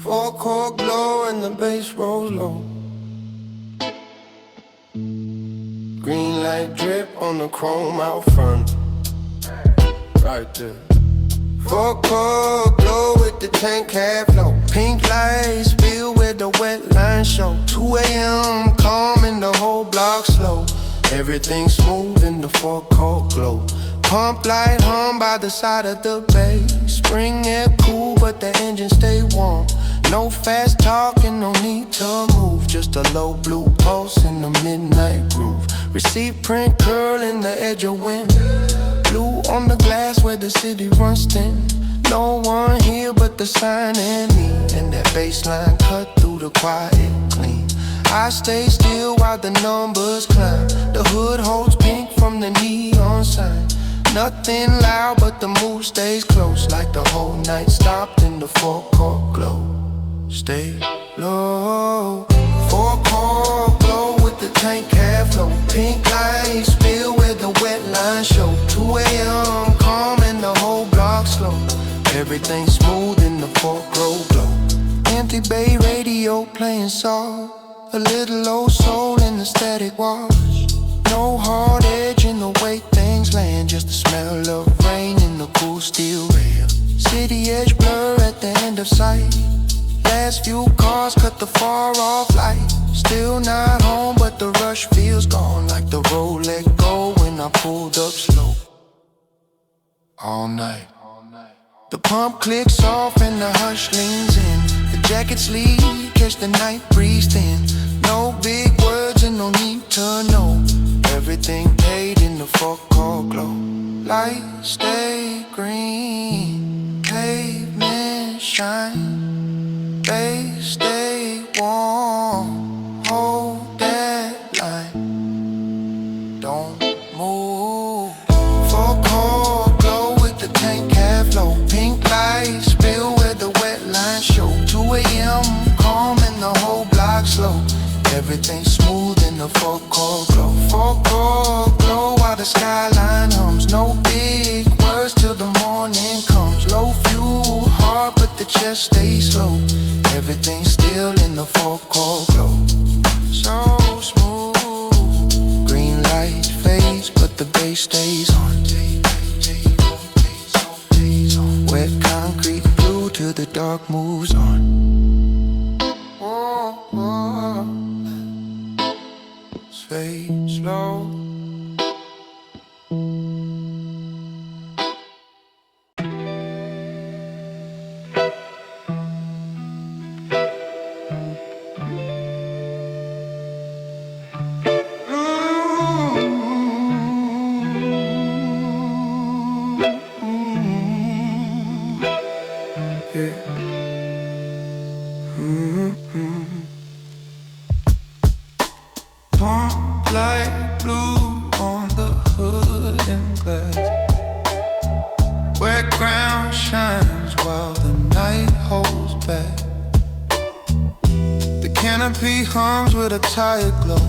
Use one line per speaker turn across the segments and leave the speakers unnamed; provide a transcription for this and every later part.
Forecourt Glow and the bass rolls low. Green light drip on the chrome out front. Right there. Forecourt Glow with the tank half low. Pink lights spill where the wet lines show. 2 a.m. calm and the whole block slow. Everything smooth in the Forecourt Glow. Pump light hum by the side of the bay. Spring air cool but the engine stay warm. No fast talking, no need to move. Just a low blue pulse in the midnight groove. Receipt print curl in the edge of wind. Blue on the glass where the city runs thin. No one here but the sign and me. And that bass line cut through the quiet clean. I stay still while the numbers climb. The hood holds pink from the neon sign. Nothing loud but the mood stays close. Like the whole night stopped in the Forecourt Glow. Stay low. Forecourt Glow with the tank half low. Pink lights spill where the wet lines show. 2 a.m. calm and the whole block slow. Everything smooth in the Forecourt Glow. Empty bay radio playing soft. A little old soul in the static wash. No hard edge in the way things land. Just the smell of rain in the cool steel rail. City edge blur at the end of sight. Last few cars cut the far off light. Still not home but the rush feels gone. Like the road let go when I pulled up slow. All night. The pump clicks off and the hush leans in. The jacket sleeve catch the night breeze thin. No big words and no need to know. Everything paid in the Forecourt Glow. Lights stay green, pavement shine. Bass stay warm, hold that line. Don't move. Forecourt Glow with the tank half low. Pink lights spill where the wet lines show. 2 a.m. calm and the whole block slow. Everything smooth in the Forecourt Glow. Forecourt Glow while the skyline hums. No big words till the morning comes. Low fuel, hard but the chest stays slow. Everything still in the Forecourt Glow. So smooth. Green light fades but the bass stays on. Wet concrete blue till the dark moves on. Fade slow. Pump light blue on the hood and glass. Wet ground shines while the night holds back. The canopy hums with a tired glow.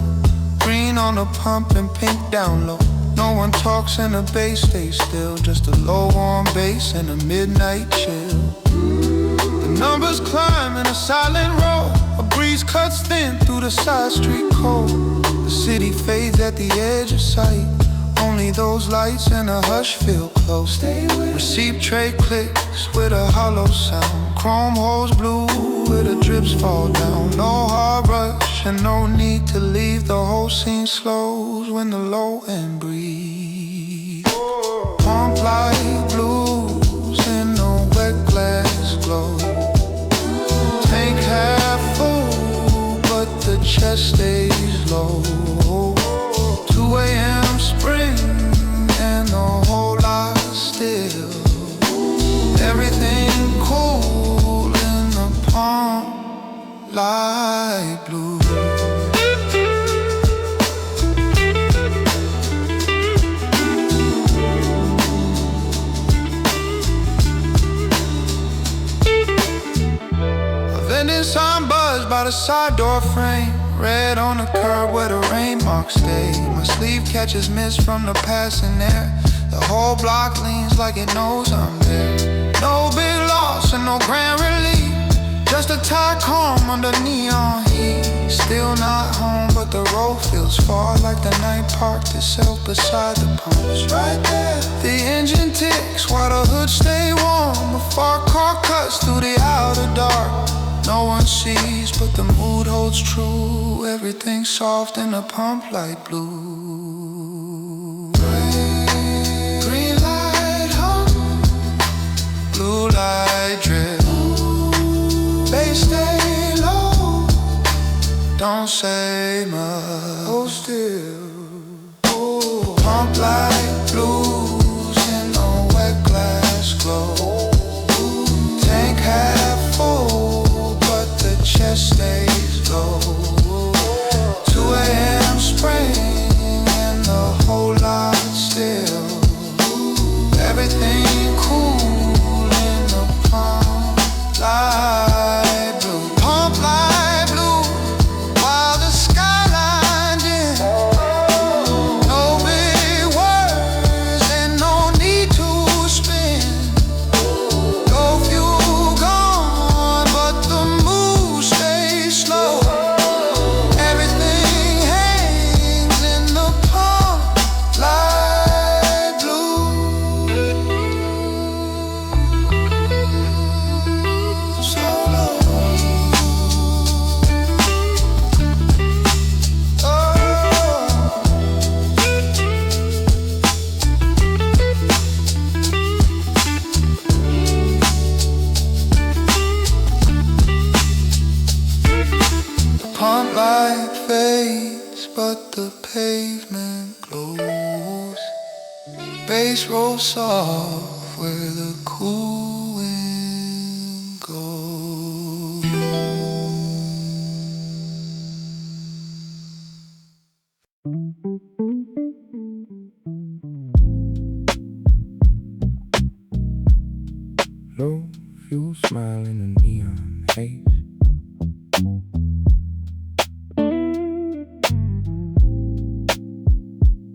Green on the pump and pink down low. No one talks and the bass stays still. Just a low warm bass and a midnight chill. The numbers climb in a silent row. A breeze cuts thin through the side street cold. The city fades at the edge of sight. Only those lights and a hush feel close. Receipt tray clicks with a hollow sound. Chrome holes blue where the drips fall down. No hard rush and no need to leave. The whole scene slows when the low end breathes. Pump light blues in the wet glass glow. Tank half full but the chest stays low. 2 a.m. spring and the whole lot still. Everything cool in the pump light blue. A vending sign buzzed by the side door frame. Red on the curb where the rain marks stay. My sleeve catches mist from the passing air. The whole block leans like it knows I'm there. No big loss and no grand relief. Just a tie calm under neon heat. Still not home, but the road feels far, like the night parked itself beside the pumps. Right there, the engine ticks while the hood stay warm. A far car cuts through the outer dark. No one sees, but the mood holds true. Everything's soft in a pump light blue. Green light hum, blue light drip. Bass stay low, don't say much. Hold still. Ooh. Pump light blues in a wet glass glow. Tank half full, but the chest stays low. 2 a.m. spring and the whole lot still. Everything cool in the pump light blue. Pump light blue while the skyline dim. No big words and no need to spin. No fuel gone, but the mood stays slow. Everything hangs in the pump light blue. Solo. Oh. The pump light fades, but the pavement glows. Bass rolls soft where the cool wind goes. Low fuel smile in the neon haze.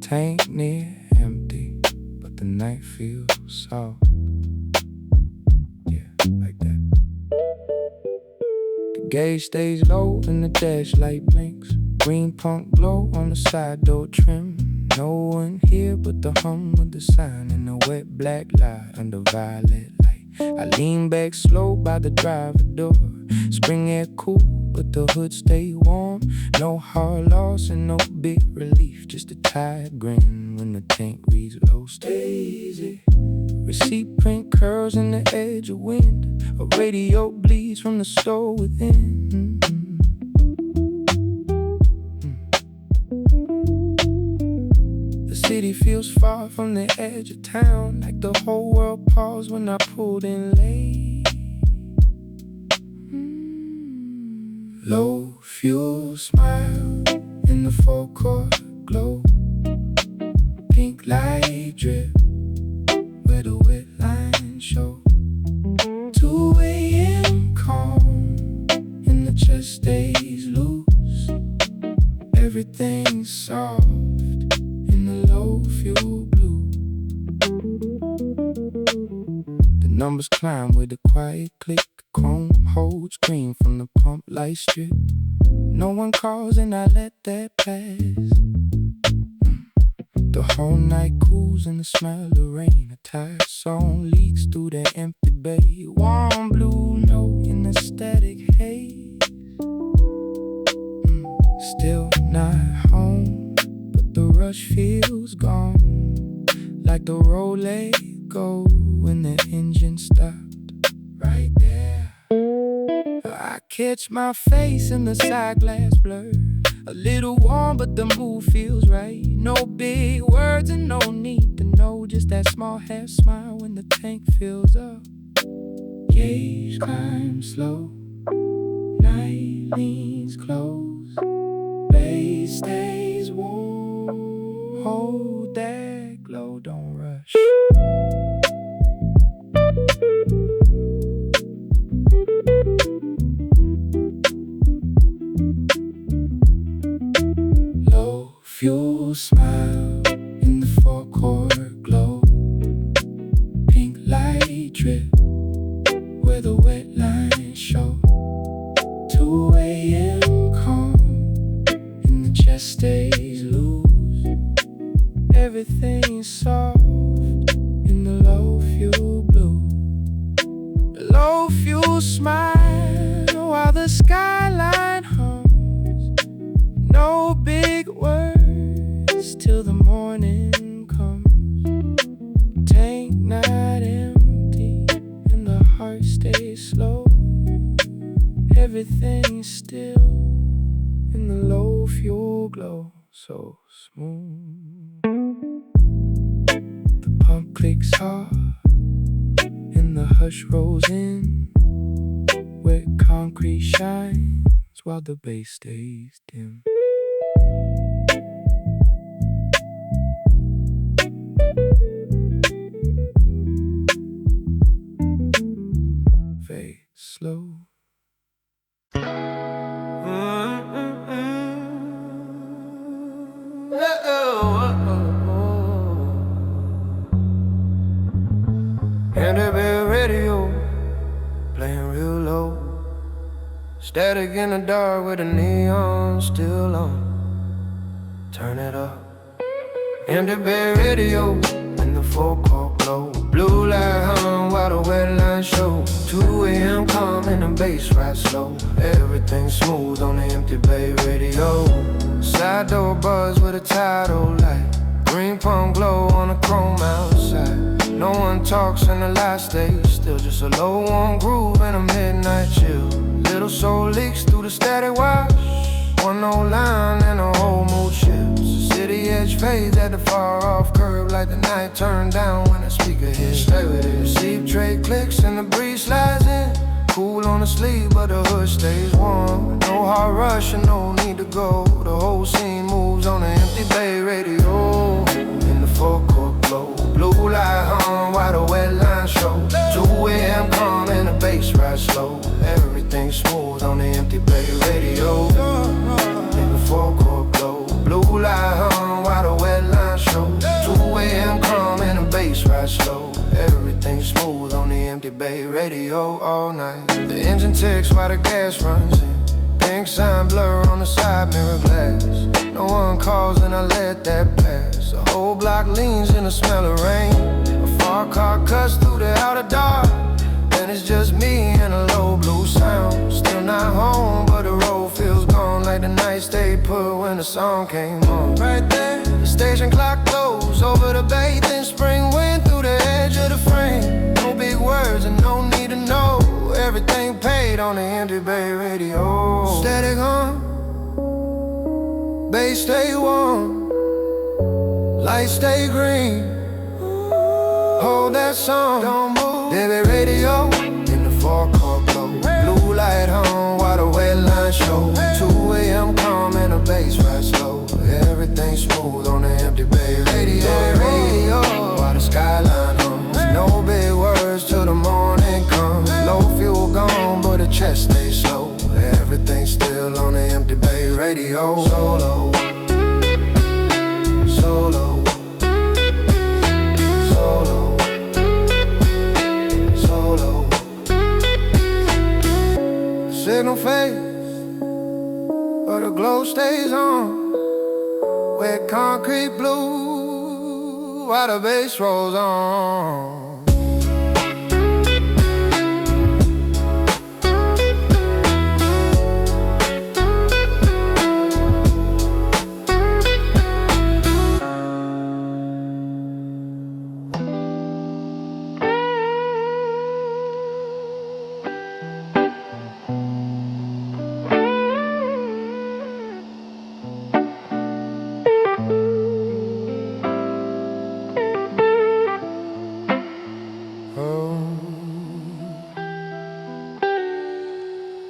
Tank near empty, but the night feels soft. Yeah, like that. The gauge stays low and the dash light blinks. Green punk glow on the side door trim. No one here but the hum of the sign and the wet black light under violet light. I lean back slow by the driver door. Spring air cool, but the hood stay warm. No hard loss and no big relief, just a tired grin when the tank reads low. Stay easy. Receipt print curls in the edge of wind. A radio bleeds from the store within. The city feels far from the edge of town, like the whole world paused when I pulled in late. Low fuel smile in the forecourt glow. Pink light drip where the wet lines show. 2 a.m. calm and the chest stays loose. Everything's soft in the low fuel blue. The numbers climb with a quiet click. Chrome holds green from the pump light strip. No one calls and I let that pass. The whole night cools in the smell of rain. A tire song leaks through the empty bay. Warm blue note in the static haze. Still not home, but the rush feels gone. Like the road let go when the engine stopped. Right there, I catch my face in the side glass blur. A little warm, but the mood feels right. No big words and no need to know. Just that small half smile when the tank fills up. Gauge climbs slow, night leans close. Bass stays warm, hold that glow, don't rush. Low fuel smile in the forecourt glow. Pink light drip where the wet lines show. 2 a.m. calm, and the chest stays loose. Everything's soft in the low fuel blue. The low fuel smile while the skyline hums. No big words till the morning comes. Tank not empty and the heart stays slow. Everything's still in the low fuel glow, so smooth. The pump clicks hard and the hush rolls in. Wet concrete shines while the bass stays dim. Fade slow. And the big radio playing real low. Static in the dark with the neon still on. Turn it up. And the big radio in the Forecourt Glow. Blue light hum while the wet line show. 2 a.m. calm and the bass right slow. Everything smooth on the empty bay radio. Side door buzz with a tidal light. Green pump glow on the chrome outside. No one talks and the light stays still. Just a low warm groove and a midnight chill. Little soul leaks through the static wash. One old line and the whole mood shifts. The city edge fades at the far off curb, like the night turned down when the speaker hits. Stay with it. The seep tray clicks and the breeze slides in. Cool on the sleeve but the hood stays warm. No hard rush and no need to go. The whole scene moves on the empty bay radio. In the Forecourt Glow. Blue light hum while the wet line show. 2 a.m. calm and the bass right slow. Everything smooth on the empty bay radio. In the Forecourt Glow. Blue light hum while the wet line show. 2 a.m. calm and the bass right slow. Everything smooth on the empty bay radio all night. The engine ticks while the gas runs in. Pink sign blur on the side mirror glass. No one calls and I let that pass. The whole block leans in the smell of rain. A far car cuts through the outer dark. And it's just me and a low blue sound. Still not home but the road feels gone. Like the night stayed put when the song came on. Right there, the station clock goes over the bay. Then spring wind through the edge of the frame. No big words and no need to know. Everything paid on the empty bay radio. Static on, bass stay warm, lights stay green. Hold that song, don't move. Baby radio in the Forecourt Glow. Blue light hum while the wet line show. 2 a.m. calm and the bass right slow. Everything smooth on the empty bay radio. While the skyline hums. No big words till the morning comes. Low fuel gone but the chest stays slow. Everything still on the empty bay radio. Solo, solo, solo, solo. Signal fades but the glow stays on. Wet concrete blue while the bass rolls on.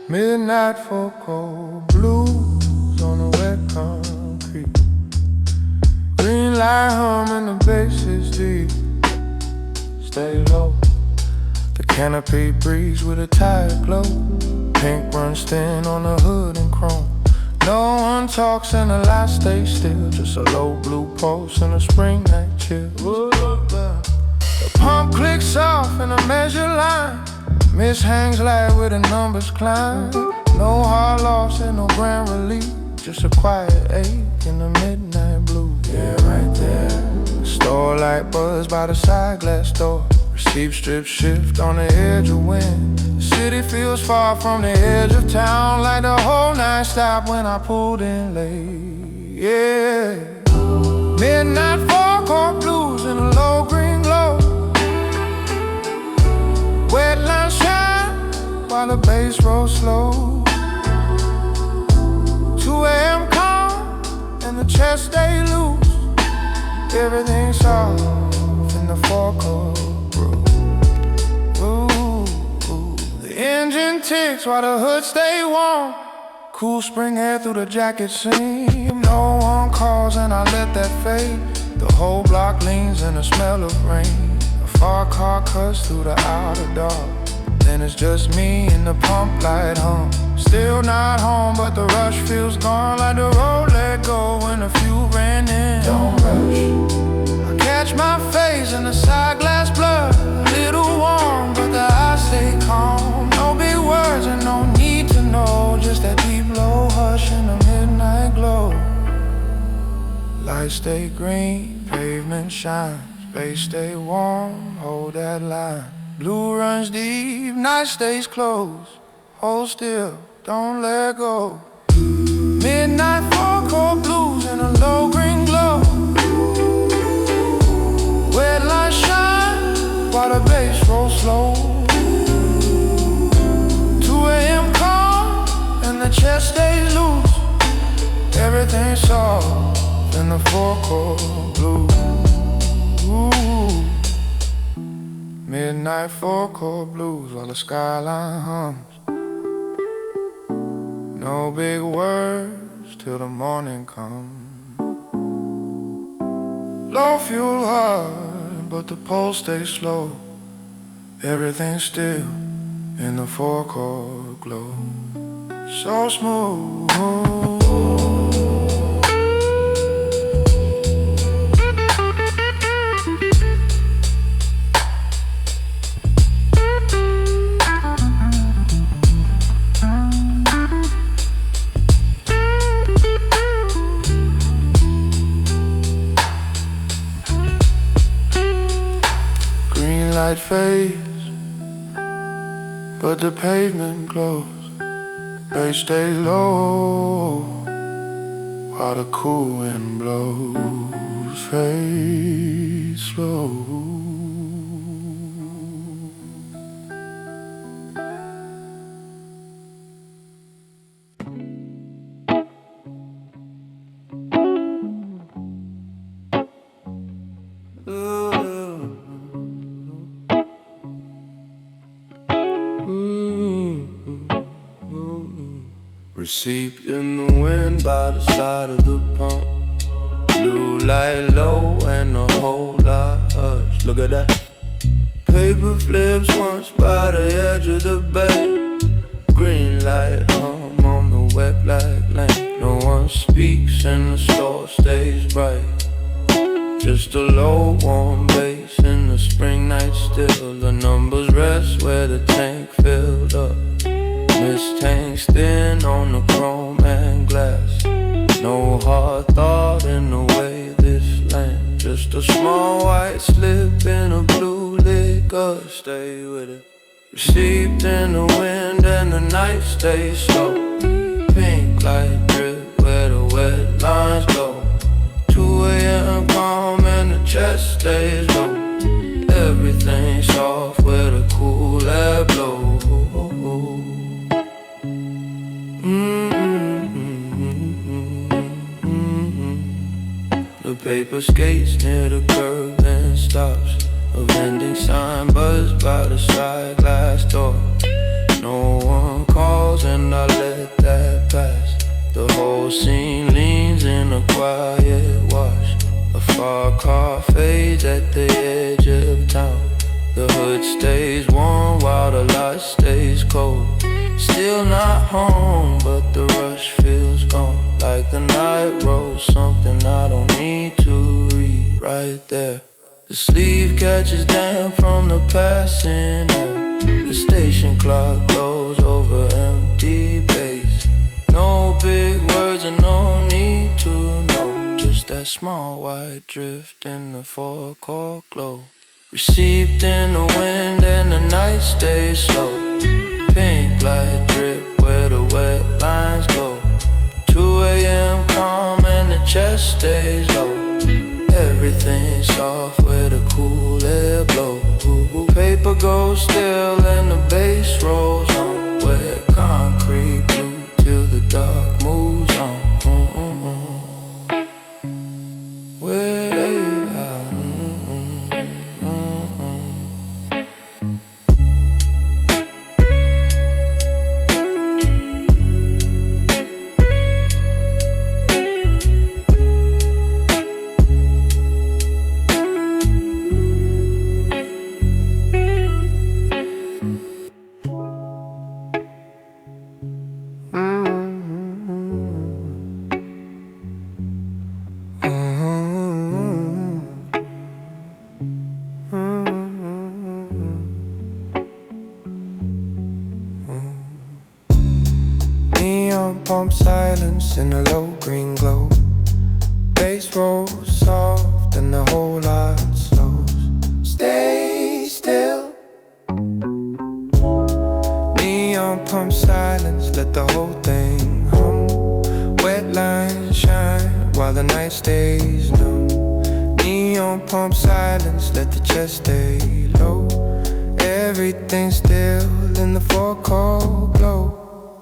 Midnight Forecourt Blues on the wet concrete. Green light hum and the bass is deep. Stay low. The canopy breeze with a tired glow. Pink runs thin on the hood and chrome. No one talks and the lights stay still. Just a low blue pulse and a spring night chill. The pump clicks off in a measure line. Mist hangs light where the numbers climb. No hard loss and no grand relief, just a quiet ache in the midnight blue. Yeah, right there. Store light buzz by the side glass door. Receive strip shift on the edge of wind. The city feels far from the edge of town, like the whole night stopped when I pulled in late. Yeah. Midnight Forecourt Blues in a low green glow. Wet lines shine while the bass rolls slow. 2 a.m. calm and the chest stay loose. Everything soft in the Forecourt Ooh. The engine ticks while the hood stay warm. Cool spring air through the jacket seam. No one calls and I let that fade. The whole block leans in the smell of rain. A far car cuts through the outer dark. Then it's just me and the pump light hum. Still not home, but the rush feels gone. Like the road let go when the fuel ran in. Don't rush. I catch my face in the side glass blood. A little warm, but the eyes stay calm. No big words and no need to know. Just that deep low hush in the midnight glow. Lights stay green, pavement shines. Space stay warm, hold that line. Blue runs deep, night stays closed. Hold still, don't let go. Midnight Forecourt Blues in a low green glow. Wet light shine while the bass rolls slow. 2 a.m. calm and the chest stays loose. Everything's soft in the Forecourt Blues. Ooh. Midnight Forecourt Blues while the skyline hums. No big words till the morning comes. Low fuel hard, but the pulse stays slow. Everything's still in the Forecourt Glow. So smooth. Light fades, but the pavement glows. Bass stays low while the cool wind blows. Fade slow. Receipt in the wind by the side of the pump. Blue light low and a whole lot hush. Look at that. Paper flips once by the edge of the bay. Green light hum on the wet black lane. No one speaks and the store stays bright. Just a low warm bass in the spring night still. The numbers rest where the tank filled up. Mist hangs thin on the chrome and glass. No hard thought in the way this land. Just a small white slip in a blue liquor. Stay with it. Received in the wind and the night stays slow. Pink light drip where the wet lines go. 2 a.m. calm and the chest stays low. Everything soft where the cool air blows. The paper skates near the curb and stops. A vending sign buzzed by the side glass door. No one calls and I let that pass. The whole scene leans in a quiet wash. A far car fades at the edge of town. The hood stays warm while the light stays cold. Still not home, but the rush feels gone. Like the night wrote something I don't need to read. Right there. The sleeve catches damp from the passing out. The station clock goes over empty pages. small white drift in the forecourt glow. Received in the wind and the night stays slow. Pink light drip where the wet lines go. 2 a.m. calm and the chest stays low. Everything soft where the cool air blows. Paper goes still and the bass rolls on. Where concrete blue till the dark moves on. Where they are. Pump silence in a low green glow. Bass rolls soft and the whole lot slows. Stay still. Neon pump silence, let the whole thing hum. Wet lines shine while the night stays numb. Neon pump silence, let the chest stay low. Everything's still in the forecourt glow.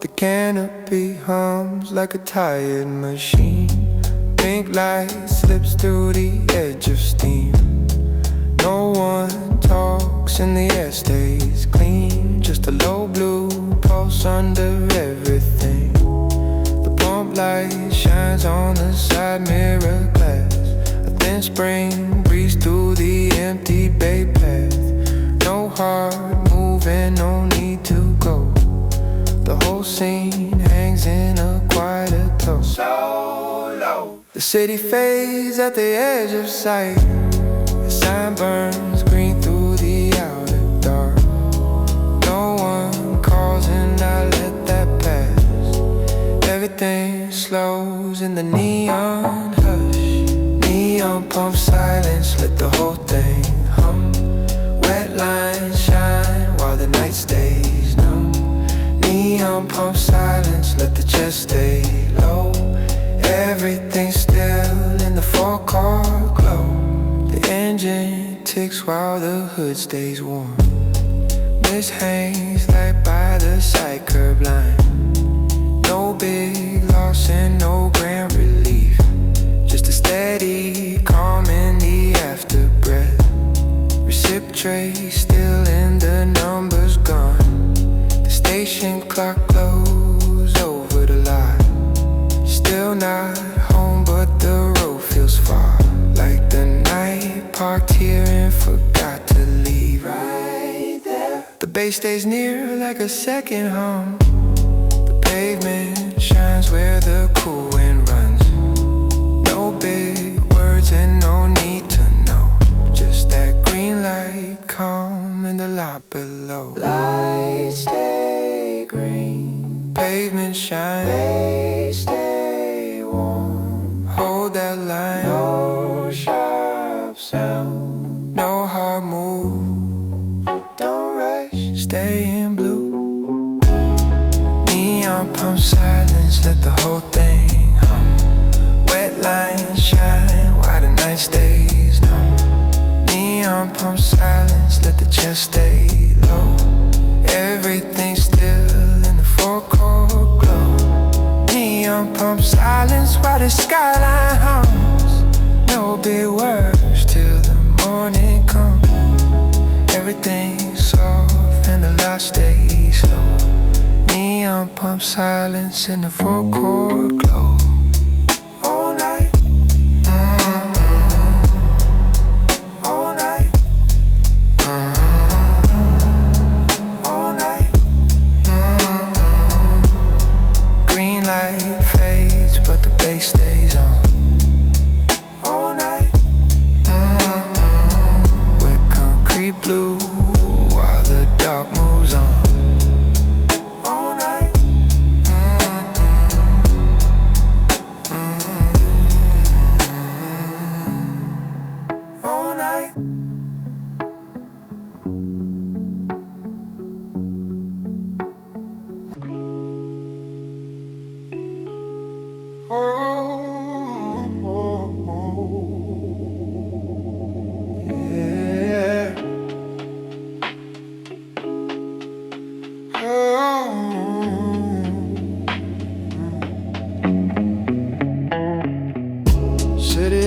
The canopy hums like a tired machine. Pink light slips through the edge of steam. No one talks and the air stays clean. Just a low blue pulse under everything. The pump light shines on the side mirror glass. A thin spring breeze through the empty bay path. No heart moving, no need to go. The whole scene hangs in a quieter glow. So low. The city fades at the edge of sight. The sign burns green through the outer dark. No one calls and I let that pass. Everything slows in the neon hush. Neon pump silence, let the whole thing hum. Wet lines shine while the night stays numb. Neon pump silence, let the chest stay low. Everything's still in the forecourt glow. The engine ticks while the hood stays warm. Mist hangs like by the side curb line. No big loss and no grand relief. Just a steady calm in the after breath. Receipt tray still in the numbers gone. Station clock glows over the lot. Still not home but the road feels far. Like the night parked here and forgot to leave. Right there. The bass stays near like a second home. The pavement shines where the cool wind runs. No big words and no need to know. Just that green light calm in the lot below. Lights stay green, pavement shine, they stay warm. Hold that line, no sharp sound, no hard move. Don't rush, stay in blue. Neon pump silence, let the whole thing hum. Wet lines shine while the night stays numb. Neon pump silence, let the chest stay low. Everything's still in the forecourt glow. Neon pump silence while the skyline hums. No big words till the morning comes. Everything's soft and the light stays slow. Neon pump silence in the forecourt glow. All night. All night. All night. Green light fades but the bass stays on. All night. With concrete blue while the dark moves on. All night.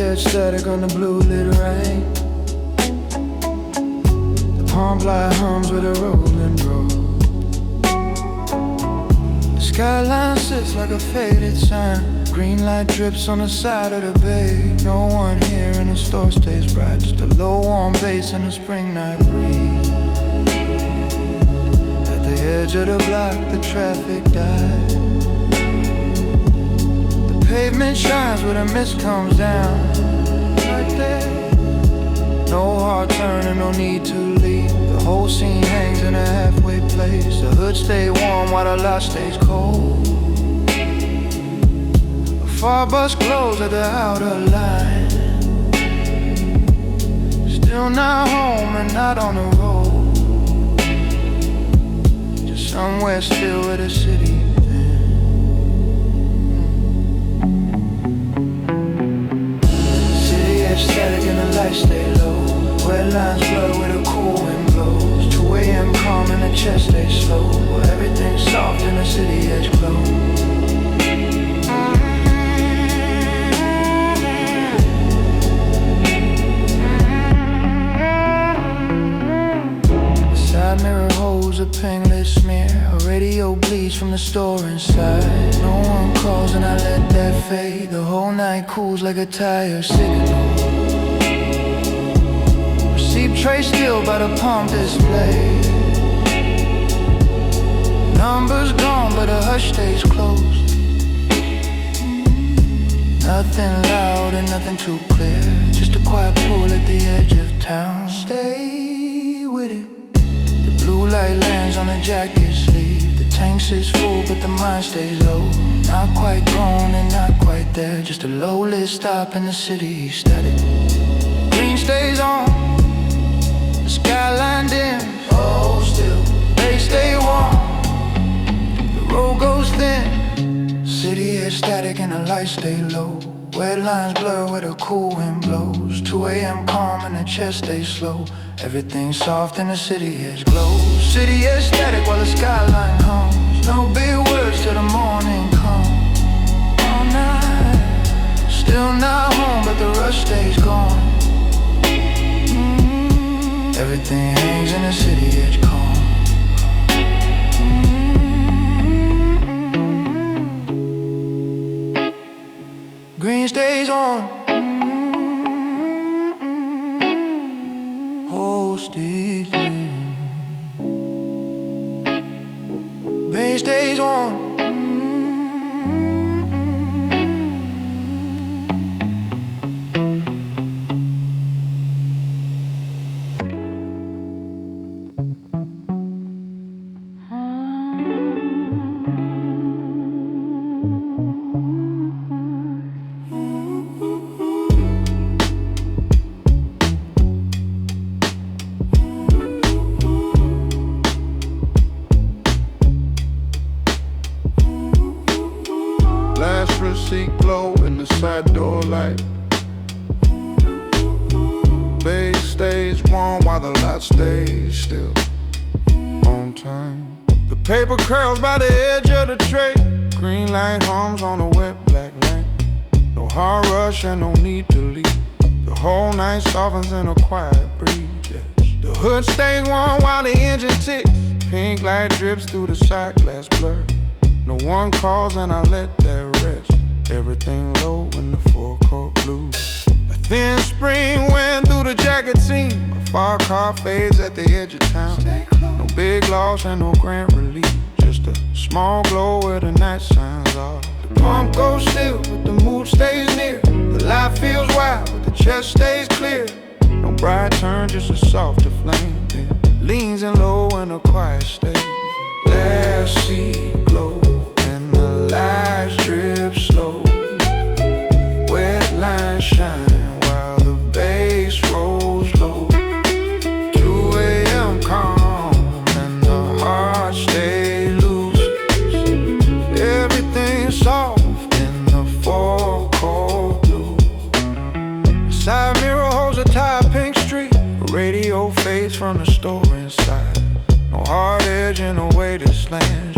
edge static on the blue lit rain. The palm fly hums with a rolling road. The skyline sits like a faded sign. Green light drips on the side of the bay. No one here and the store stays bright. Just a low warm bass and a spring night breeze. At the edge of the block the traffic dies. The pavement shines where the mist comes down. Right there. No hard turning, no need to leave. The whole scene hangs in a halfway place. The hood stay warm while the lot stays cold. A far bus glows at the outer line. Still not home and not on the road. Just somewhere still with the city. Static and the lights stay low. Red lines blur where the cool wind blows. 2 a.m. calm and the chest stays slow. Everything's soft and the city edge glow. The side mirror holds a painless smear. A radio bleeds from the store inside. No one calls and I let that fade. The whole night cools like a tire signal. Tray still by the pump display. Numbers gone but the hush stays closed. Nothing loud and nothing too clear. Just a quiet pool at the edge of town. Stay with it. The blue light lands on the jacket sleeve. The tank sits full but the mind stays low. Not quite gone and not quite there. Just a low lit stop in the city static. Green stays on. The skyline dim, oh still, they stay warm. The road goes thin. City is static and the lights stay low. Red lines blur where the cool wind blows. 2 a.m. calm and the chest stays slow. Everything's soft and the city edge glows. City is static while the skyline hums. No big words till the morning comes. All night, still not home but the rush stays gone. Everything hangs in the city edge calm. Green stays on. Whole stays in. Green stays on.
Glow in the side door light. Base stays warm while the lot stays still. On time. The paper curls by the edge of the tray. Green light hums on a wet black night. No hard rush and no need to leave. The whole night softens in a quiet breeze. Yes. The hood stays warm while the engine ticks. Pink light drips through the side glass blur. No one calls and I let that rest. Everything low in the Forecourt Blues. A thin spring wind through the jacket seam. A far car fades at the edge of town. No big loss and no grand relief. Just a small glow where the night signs are. The pump goes still but the mood stays near. The light feels wild but the chest stays clear. No bright turn, just a softer flame. Then leans in low in a quiet state. Let's see glow. Lights drip slow, wet lines shine while the bass rolls low. 2 a.m. calm and the heart stay loose. Everything's soft in the Forecourt Glow. The side mirror holds a tire pink streak. The radio fades from the store inside. No hard edge in the way this lands.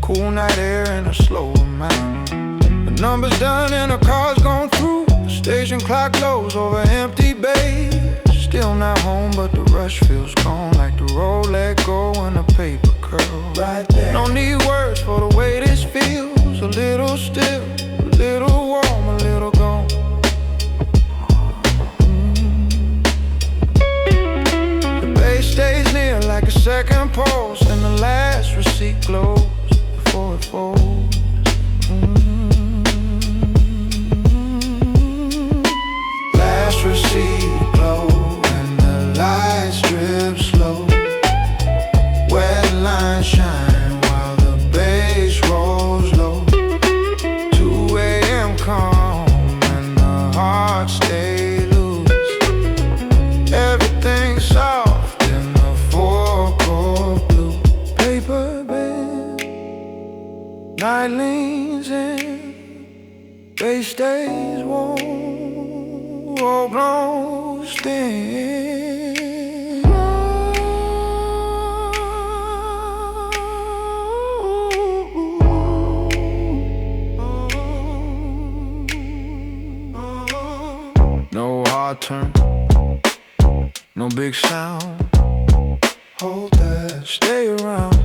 Cool night air and a slower mind. The number's done and the car's gone through. The Station clock glows over empty bays. Still not home, but the rush feels gone. Like the road let go and the paper curl. Right there. No need words for the way this feels. A little still, a little warm, a little gone. The base stays near like a second pulse, and the last receipt glows before it folds. Last receipt glow, and the lights drip slow. Wet lines shine while the bass rolls low. 2 a.m. calm and the heart stay loose. Everything soft in the Forecourt Blue. Paper bed, night leans in, bass stays warm, all blows thin. No hard turn, no big sound. Hold that, stay around.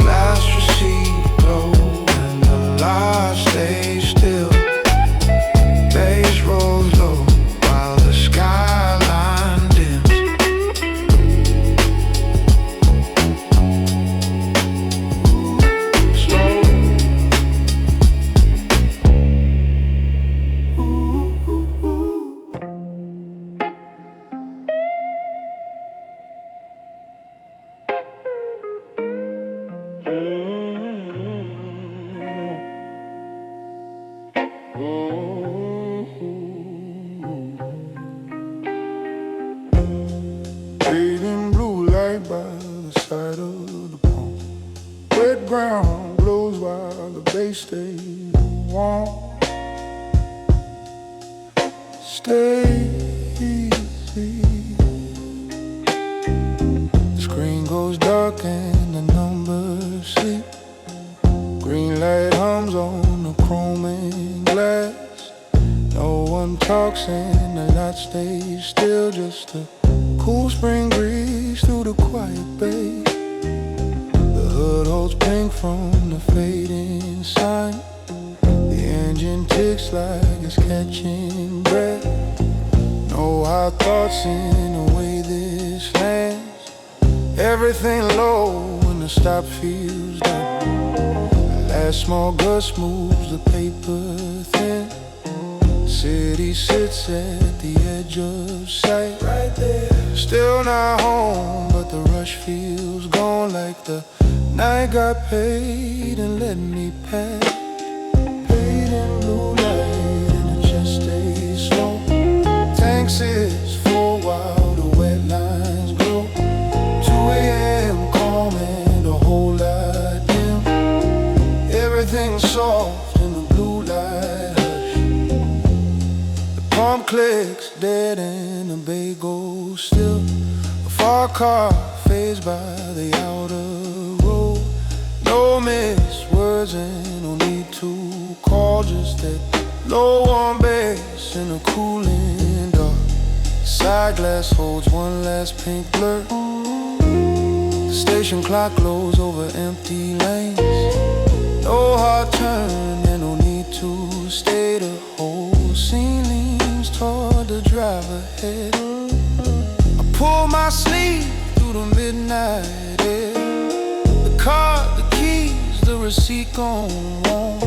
Last receipt glow and the light stays still. Bass rolls low while the skyline dims. Slow. Fading blue light by the side of the pond. Wet ground glows while the bass stays warm. Stay easy. The screen goes dark and the numbers sleep. Green light hums on the chrome and glass. No one talks and the night stays still. Just a cool spring breeze through the quiet bay. The hood holds pink from the fading sign. The engine ticks like it's catching breath. No hot thoughts in the way this lands. Everything low when the stop feels done. The last small gust moves the paper thin. City sits at the edge of sight. Right there. Still not home, but the rush feels gone. Like the night got paid and let me pass. Paid in blue light and the chest stays slow. Tank sits full while the wet lines glow. 2 a.m. calm and a whole lot dim. Everything's soft in the blue light. Pump clicks dead and the bay goes still. A far car fades by the outer road. No missed words and no need to call. Just that low warm bass in a cooling dark. Side glass holds one last pink blur. The station clock glows over empty lanes. No hard turn and no need to stay. The whole scene leans toward the driver ahead. I pull my sleeve through the midnight air. The card, the keys, the receipt gone wrong.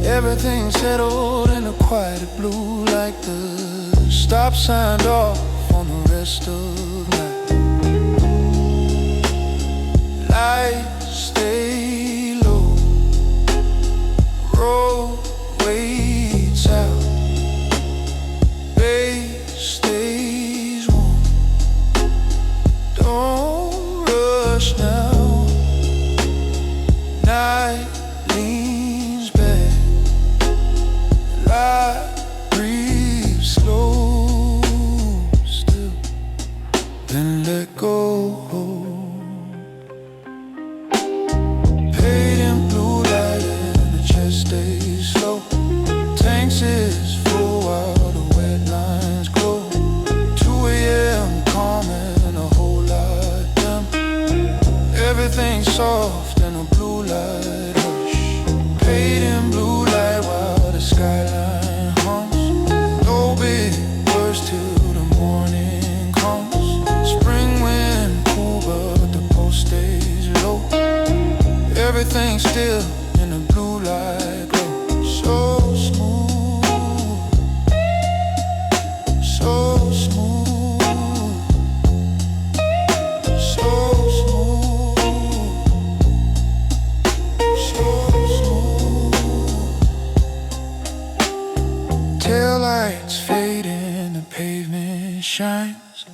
Everything settled in a quiet blue. Like the stop signed off on the rest of night. Lights stay low. Road waits out. Bass stays warm. Don't rush now. Night leans back. Light breathes slow still. Then let go. Paid in blue light and the chest stays rain soft and a blue light hush. Paid in blue light while the skyline hums. No big words till the morning comes. Spring wind cool but the post stays low. Everything's still in the blue light glow. So smooth, so smooth, so smooth, so smooth. Taillights fading, the pavement shines.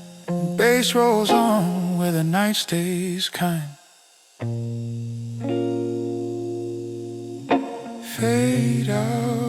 Bass rolls on where the night stays kind. Fade out.